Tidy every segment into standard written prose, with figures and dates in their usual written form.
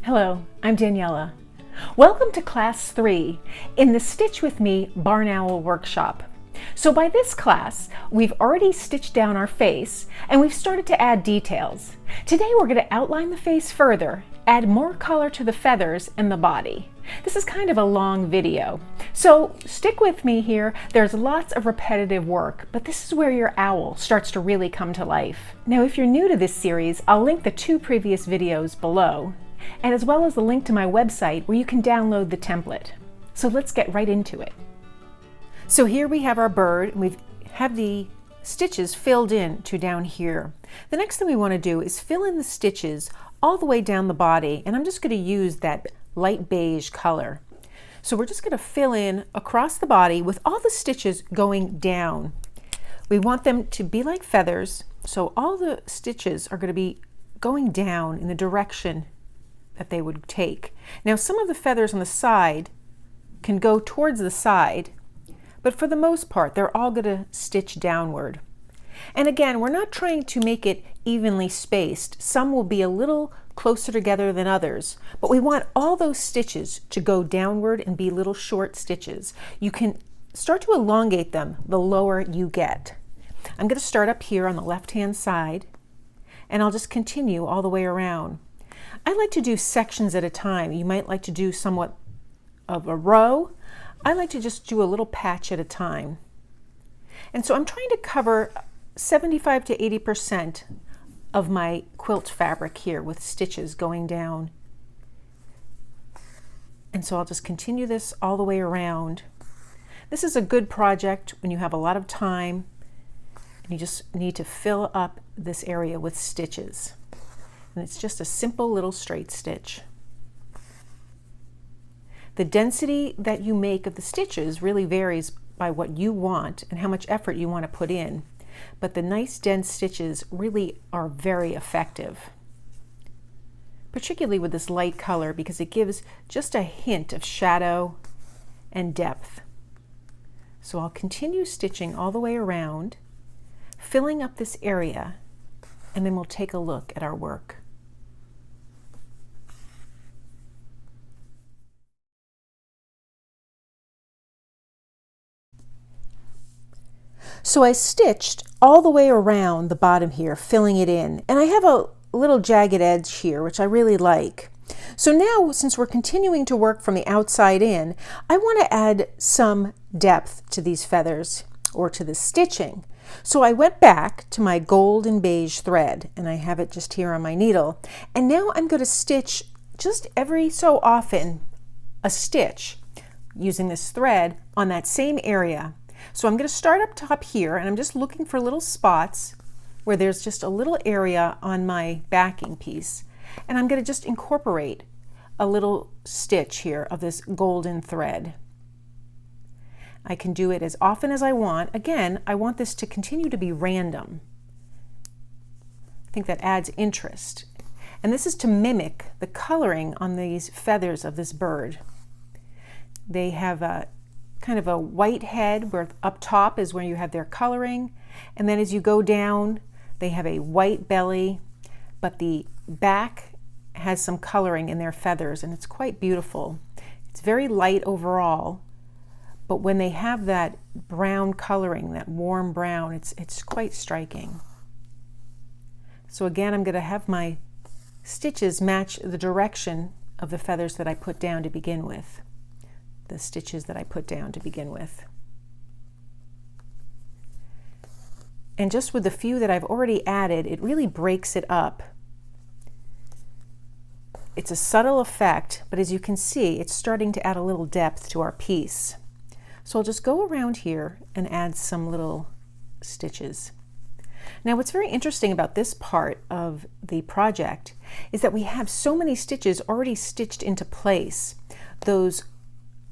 Hello, I'm Daniela. Welcome to Class 3 in the Stitch With Me Barn Owl Workshop. So by this class, we've already stitched down our face and we've started to add details. Today we're going to outline the face further, add more color to the feathers and the body. This is kind of a long video, so stick with me here. There's lots of repetitive work, but this is where your owl starts to really come to life. Now, if you're new to this series, I'll link the 2 previous videos below, and as well as the link to my website where you can download the template. So let's get right into it. So here we have our bird, and we have the stitches filled in to down here. The next thing we want to do is fill in the stitches all the way down the body, and I'm just going to use that light beige color. So we're just going to fill in across the body with all the stitches going down. We want them to be like feathers, so all the stitches are going to be going down in the direction that they would take. Now, some of the feathers on the side can go towards the side, but for the most part they're all going to stitch downward. And again, we're not trying to make it evenly spaced. Some will be a little closer together than others, but we want all those stitches to go downward and be little short stitches. You can start to elongate them the lower you get. I'm going to start up here on the left-hand side, and I'll just continue all the way around. I like to do sections at a time. You might like to do somewhat of a row. I like to just do a little patch at a time. And so I'm trying to cover 75 to 80% of my quilt fabric here with stitches going down. And so I'll just continue this all the way around. This is a good project when you have a lot of time and you just need to fill up this area with stitches. And it's just a simple little straight stitch. The density that you make of the stitches really varies by what you want and how much effort you want to put in. But the nice dense stitches really are very effective, particularly with this light color, because it gives just a hint of shadow and depth. So I'll continue stitching all the way around, filling up this area, and then we'll take a look at our work. So I stitched all the way around the bottom here, filling it in, and I have a little jagged edge here, which I really like. So now, since we're continuing to work from the outside in, I want to add some depth to these feathers, or to the stitching. So I went back to my gold and beige thread, and I have it just here on my needle, and now I'm going to stitch just every so often a stitch using this thread on that same area. So I'm going to start up top here, and I'm just looking for little spots where there's just a little area on my backing piece, and I'm going to just incorporate a little stitch here of this golden thread. I can do it as often as I want. Again, I want this to continue to be random. I think that adds interest, and this is to mimic the coloring on these feathers of this bird. They have a kind of a white head, where up top is where you have their coloring, and then as you go down they have a white belly, but the back has some coloring in their feathers, and it's quite beautiful. It's very light overall, but when they have that brown coloring, that warm brown, it's quite striking. So again, I'm going to have my stitches match the direction of the feathers that I put down to begin with. The stitches that I put down to begin with. And just with the few that I've already added, it really breaks it up. It's a subtle effect, but as you can see, it's starting to add a little depth to our piece. So I'll just go around here and add some little stitches. Now, what's very interesting about this part of the project is that we have so many stitches already stitched into place. Those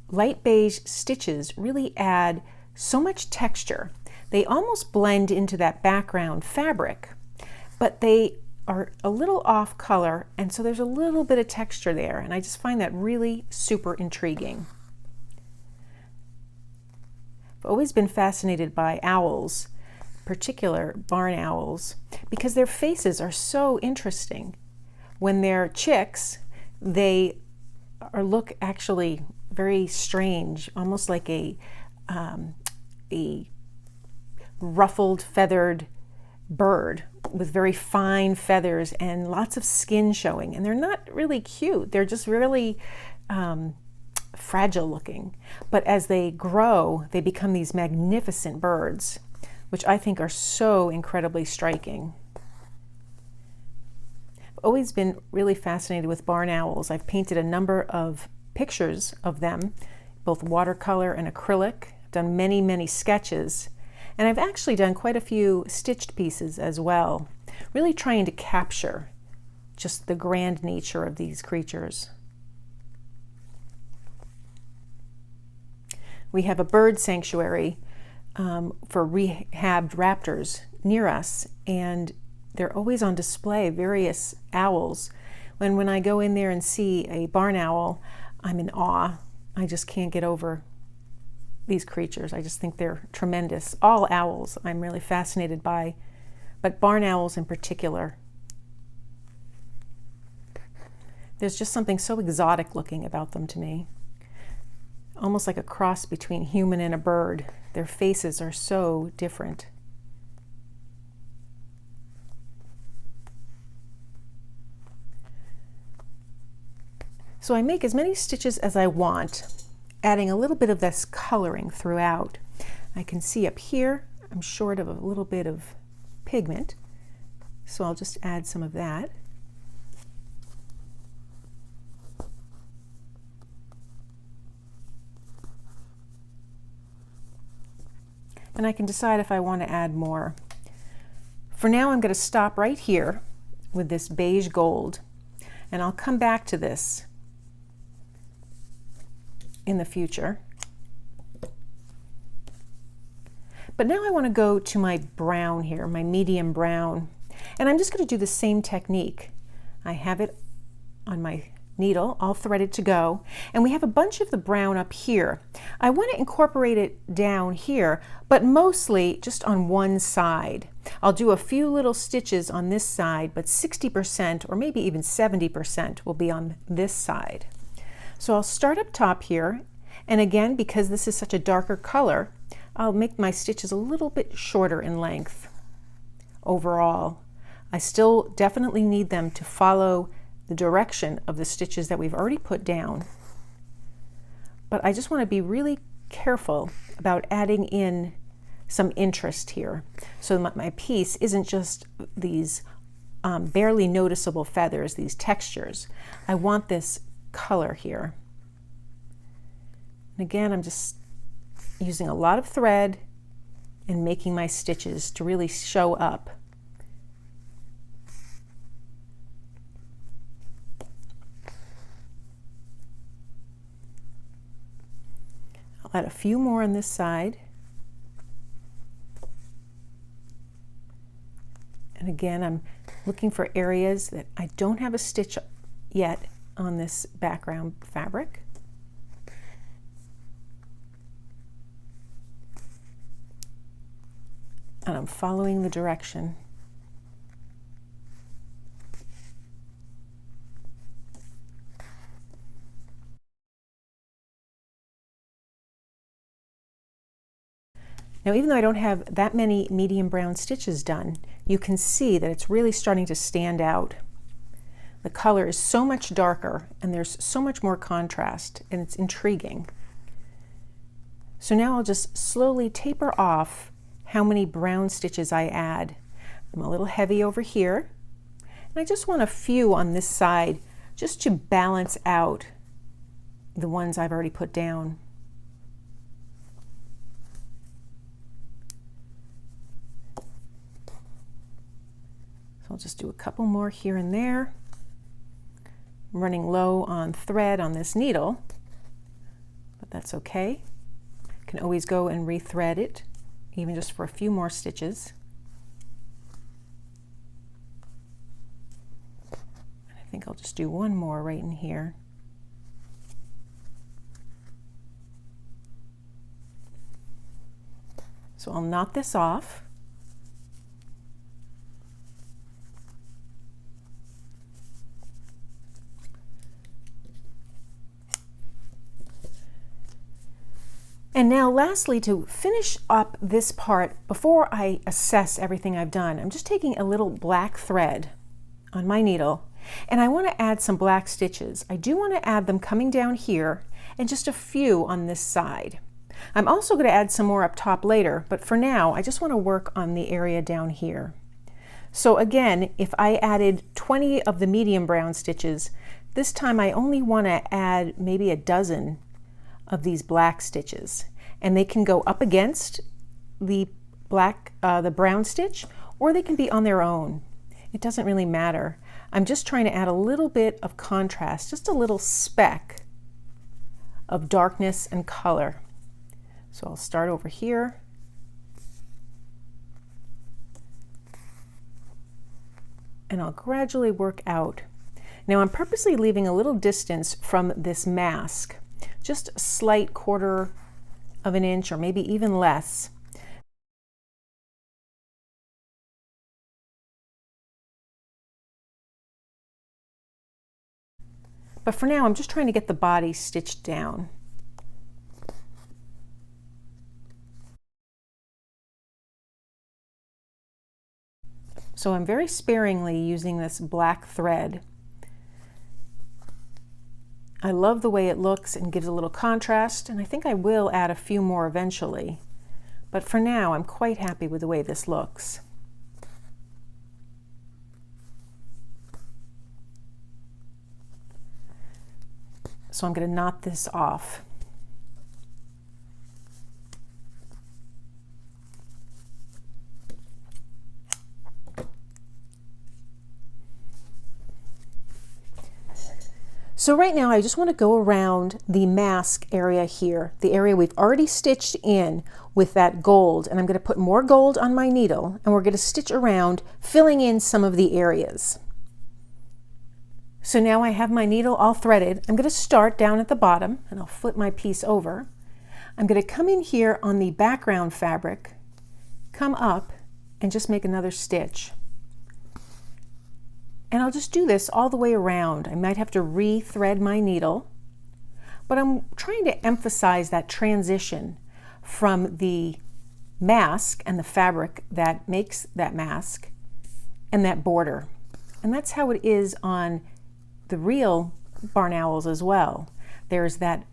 light beige stitches really add so much texture. They almost blend into that background fabric, but they are a little off color, and so there's a little bit of texture there, and I just find that really super intriguing. I've always been fascinated by owls, particular barn owls, because their faces are so interesting. When they're chicks, they look actually very strange, almost like a ruffled, feathered bird with very fine feathers and lots of skin showing. And they're not really cute. They're just really fragile looking. But as they grow, they become these magnificent birds, which I think are so incredibly striking. I've always been really fascinated with barn owls. I've painted a number of pictures of them, both watercolor and acrylic. I've done many, many sketches. And I've actually done quite a few stitched pieces as well, really trying to capture just the grand nature of these creatures. We have a bird sanctuary for rehabbed raptors near us, and they're always on display, various owls. When I go in there and see a barn owl, I'm in awe. I just can't get over these creatures. I just think they're tremendous. All owls I'm really fascinated by, but barn owls in particular. There's just something so exotic looking about them to me. Almost like a cross between human and a bird. Their faces are so different. So I make as many stitches as I want, adding a little bit of this coloring throughout. I can see up here I'm short of a little bit of pigment, so I'll just add some of that. And I can decide if I want to add more. For now, I'm going to stop right here with this beige gold, and I'll come back to this in the future. But now I want to go to my brown here, my medium brown, and I'm just going to do the same technique. I have it on my needle, all threaded to go, and we have a bunch of the brown up here. I want to incorporate it down here, but mostly just on one side. I'll do a few little stitches on this side, but 60% or maybe even 70% will be on this side. So I'll start up top here, and again, because this is such a darker color, I'll make my stitches a little bit shorter in length overall. I still definitely need them to follow the direction of the stitches that we've already put down. But I just want to be really careful about adding in some interest here, so my piece isn't just these barely noticeable feathers, these textures. I want this color here. And again, I'm just using a lot of thread and making my stitches to really show up. I'll add a few more on this side. And again, I'm looking for areas that I don't have a stitch yet on this background fabric. And I'm following the direction. Now, even though I don't have that many medium brown stitches done, you can see that it's really starting to stand out. The color is so much darker and there's so much more contrast, and it's intriguing. So now I'll just slowly taper off how many brown stitches I add. I'm a little heavy over here, and I just want a few on this side just to balance out the ones I've already put down. So I'll just do a couple more here and there. I'm running low on thread on this needle, but that's okay. Can always go and rethread it, even just for a few more stitches. And I think I'll just do one more right in here. So I'll knot this off. And now lastly, to finish up this part, before I assess everything I've done, I'm just taking a little black thread on my needle, and I want to add some black stitches. I do want to add them coming down here and just a few on this side. I'm also going to add some more up top later, but for now I just want to work on the area down here. So again, if I added 20 of the medium brown stitches, this time I only want to add maybe a dozen of these black stitches, and they can go up against the brown stitch, or they can be on their own. It doesn't really matter. I'm just trying to add a little bit of contrast, just a little speck of darkness and color. So I'll start over here. And I'll gradually work out. Now I'm purposely leaving a little distance from this mask, just a slight quarter of an inch or maybe even less. But for now, I'm just trying to get the body stitched down. So I'm very sparingly using this black thread. I love the way it looks and gives a little contrast, and I think I will add a few more eventually. But for now, I'm quite happy with the way this looks. So I'm going to knot this off. So right now I just want to go around the mask area here, the area we've already stitched in with that gold, and I'm going to put more gold on my needle, and we're going to stitch around, filling in some of the areas. So now I have my needle all threaded. I'm going to start down at the bottom, and I'll flip my piece over. I'm going to come in here on the background fabric, come up, and just make another stitch. And I'll just do this all the way around. I might have to re-thread my needle, but I'm trying to emphasize that transition from the mask and the fabric that makes that mask and that border. And that's how it is on the real barn owls as well. There's that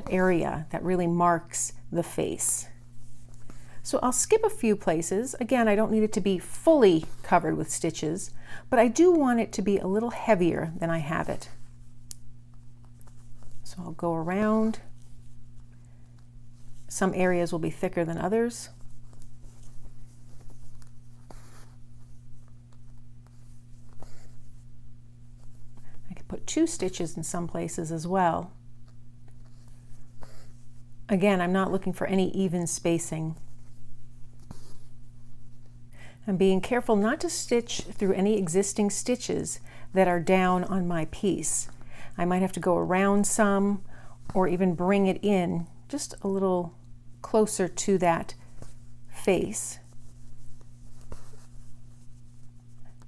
area that really marks the face. So I'll skip a few places. Again, I don't need it to be fully covered with stitches, but I do want it to be a little heavier than I have it. So I'll go around. Some areas will be thicker than others. I could put 2 stitches in some places as well. Again, I'm not looking for any even spacing. I'm being careful not to stitch through any existing stitches that are down on my piece. I might have to go around some or even bring it in just a little closer to that face.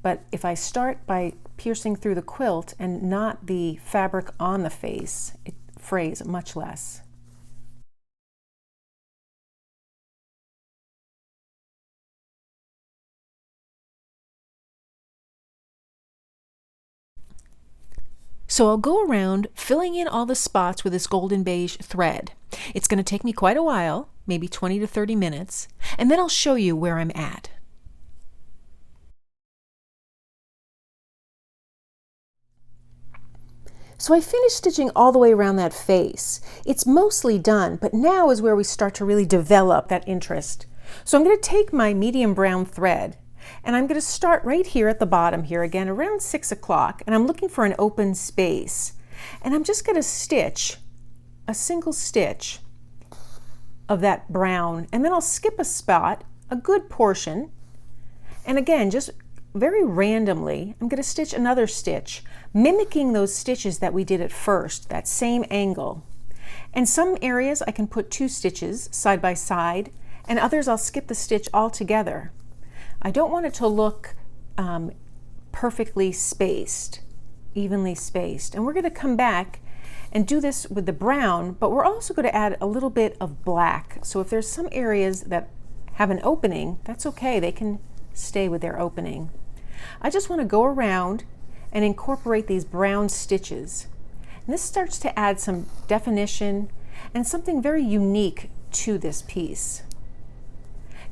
But if I start by piercing through the quilt and not the fabric on the face, it frays much less. So I'll go around filling in all the spots with this golden beige thread. It's going to take me quite a while, maybe 20 to 30 minutes, and then I'll show you where I'm at. So I finished stitching all the way around that face. It's mostly done, but now is where we start to really develop that interest. So I'm going to take my medium brown thread, and I'm going to start right here at the bottom here again around 6 o'clock, and I'm looking for an open space. And I'm just going to stitch a single stitch of that brown, and then I'll skip a spot, a good portion, and again, just very randomly, I'm going to stitch another stitch, mimicking those stitches that we did at first, that same angle. And some areas I can put 2 stitches side by side, and others I'll skip the stitch altogether. I don't want it to look perfectly spaced, evenly spaced. And we're going to come back and do this with the brown, but we're also going to add a little bit of black. So if there's some areas that have an opening, that's okay. They can stay with their opening. I just want to go around and incorporate these brown stitches. And this starts to add some definition and something very unique to this piece.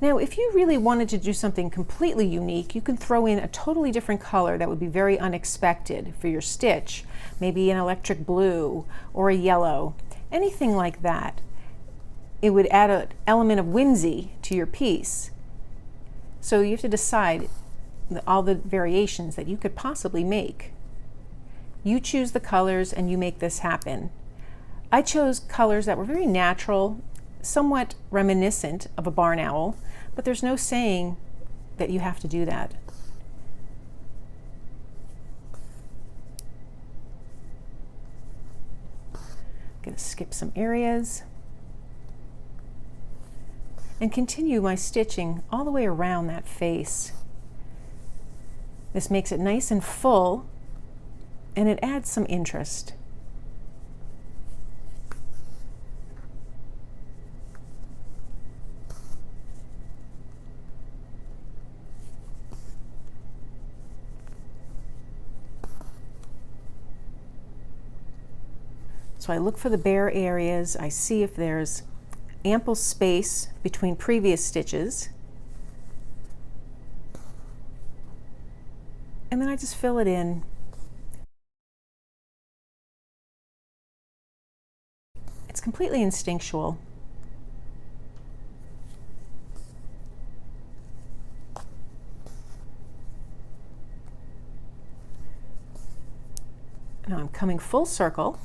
Now, if you really wanted to do something completely unique, you can throw in a totally different color that would be very unexpected for your stitch. Maybe an electric blue or a yellow, anything like that. It would add an element of whimsy to your piece. So you have to decide all the variations that you could possibly make. You choose the colors and you make this happen. I chose colors that were very natural, somewhat reminiscent of a barn owl, but there's no saying that you have to do that. I'm going to skip some areas and continue my stitching all the way around that face. This makes it nice and full, and it adds some interest. So I look for the bare areas, I see if there's ample space between previous stitches, and then I just fill it in. It's completely instinctual. Now I'm coming full circle.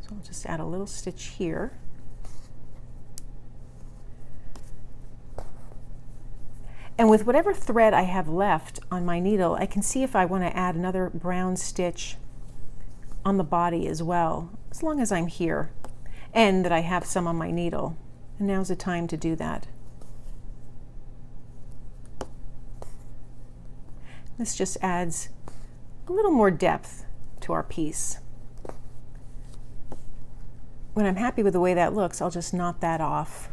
So I'll just add a little stitch here. And with whatever thread I have left on my needle, I can see if I want to add another brown stitch on the body as well, as long as I'm here and that I have some on my needle. And now's the time to do that. This just adds a little more depth to our piece. When I'm happy with the way that looks, I'll just knot that off.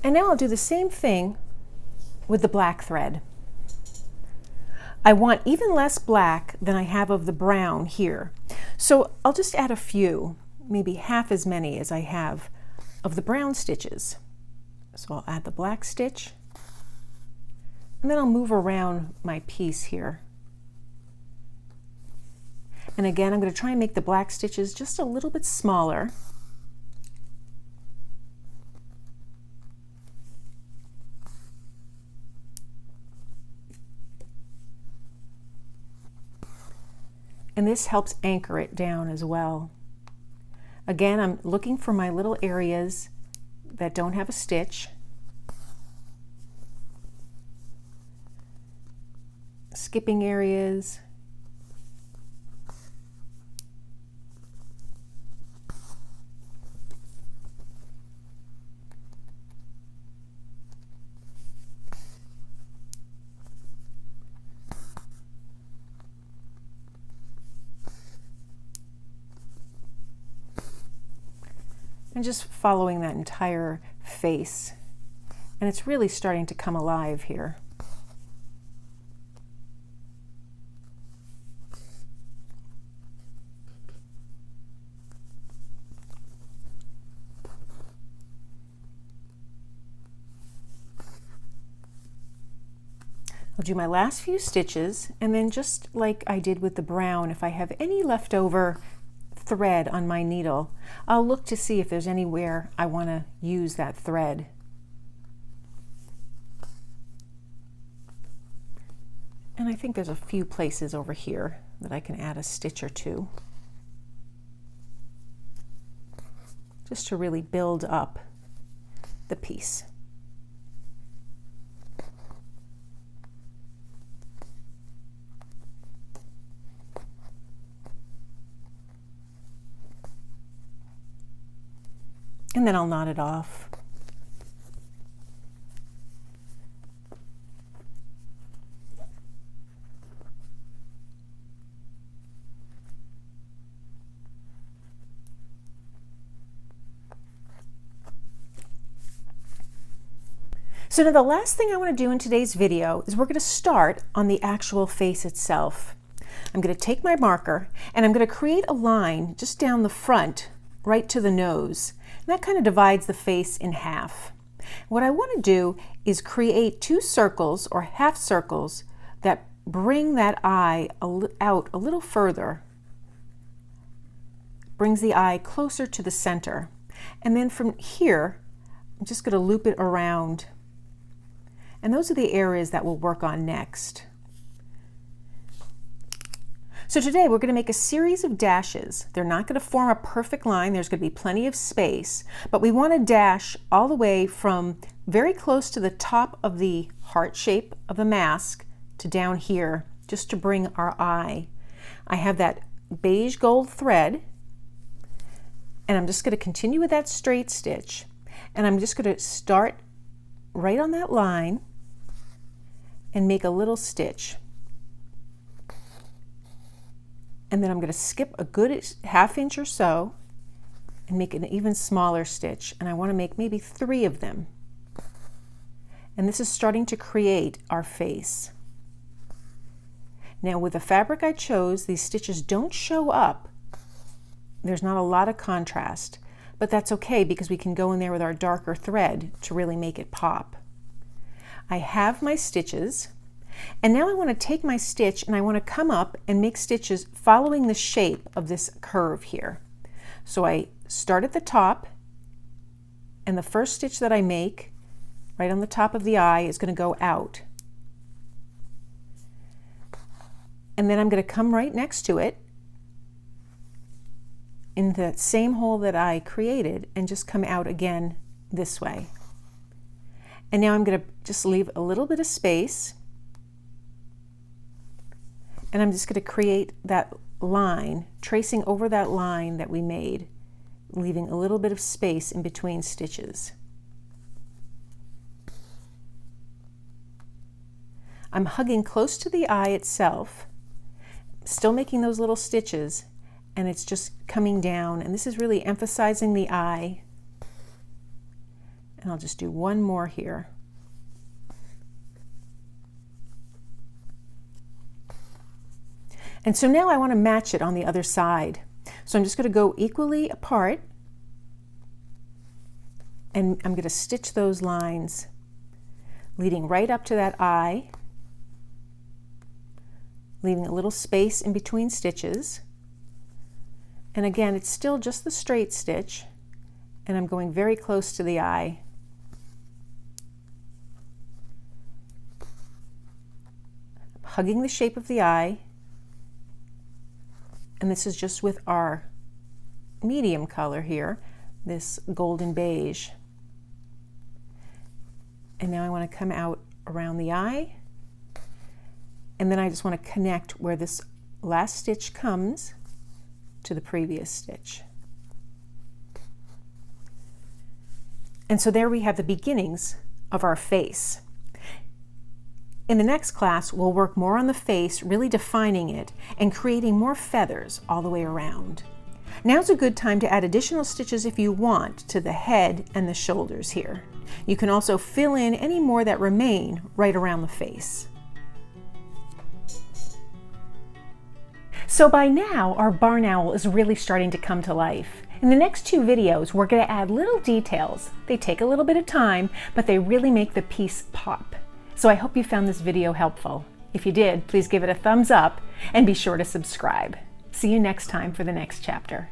And now I'll do the same thing with the black thread. I want even less black than I have of the brown here. So I'll just add a few, maybe half as many as I have of the brown stitches. So I'll add the black stitch, and then I'll move around my piece here. And again, I'm going to try and make the black stitches just a little bit smaller. And this helps anchor it down as well. Again, I'm looking for my little areas that don't have a stitch. Skipping areas. And just following that entire face. And it's really starting to come alive here. I'll do my last few stitches, and then just like I did with the brown, if I have any leftover thread on my needle, I'll look to see if there's anywhere I want to use that thread. And I think there's a few places over here that I can add a stitch or two, just to really build up the piece. And then I'll knot it off. So now the last thing I want to do in today's video is we're going to start on the actual face itself. I'm going to take my marker and I'm going to create a line just down the front right to the nose. And that kind of divides the face in half. What I want to do is create 2 circles or half circles that bring that eye out a little further. Brings the eye closer to the center. And then from here, I'm just going to loop it around. And those are the areas that we'll work on next. So today we're going to make a series of dashes. They're not going to form a perfect line. There's going to be plenty of space, but we want to dash all the way from very close to the top of the heart shape of the mask to down here, just to bring our eye. I have that beige gold thread, and I'm just going to continue with that straight stitch, and I'm just going to start right on that line and make a little stitch. And then I'm going to skip a good ½ inch or so and make an even smaller stitch. And I want to make maybe 3 of them. And this is starting to create our face. Now with the fabric I chose, these stitches don't show up. There's not a lot of contrast, but that's okay because we can go in there with our darker thread to really make it pop. I have my stitches, and now I want to take my stitch and I want to come up and make stitches following the shape of this curve here. So I start at the top, and the first stitch that I make right on the top of the eye is going to go out. And then I'm going to come right next to it in the same hole that I created and just come out again this way. And now I'm going to just leave a little bit of space, and I'm just going to create that line, tracing over that line that we made, leaving a little bit of space in between stitches. I'm hugging close to the eye itself, still making those little stitches, and it's just coming down, and this is really emphasizing the eye. And I'll just do one more here. And so now I want to match it on the other side. So I'm just going to go equally apart, and I'm going to stitch those lines leading right up to that eye, leaving a little space in between stitches. And again, it's still just the straight stitch, and I'm going very close to the eye. Hugging the shape of the eye, and this is just with our medium color here, this golden beige. And now I want to come out around the eye, and then I just want to connect where this last stitch comes to the previous stitch. And so there we have the beginnings of our face. In the next class, we'll work more on the face, really defining it and creating more feathers all the way around. Now's a good time to add additional stitches if you want to the head and the shoulders here. You can also fill in any more that remain right around the face. So by now, our barn owl is really starting to come to life. In the next 2 videos, we're going to add little details. They take a little bit of time, but they really make the piece pop. So I hope you found this video helpful. If you did, please give it a thumbs up and be sure to subscribe. See you next time for the next chapter.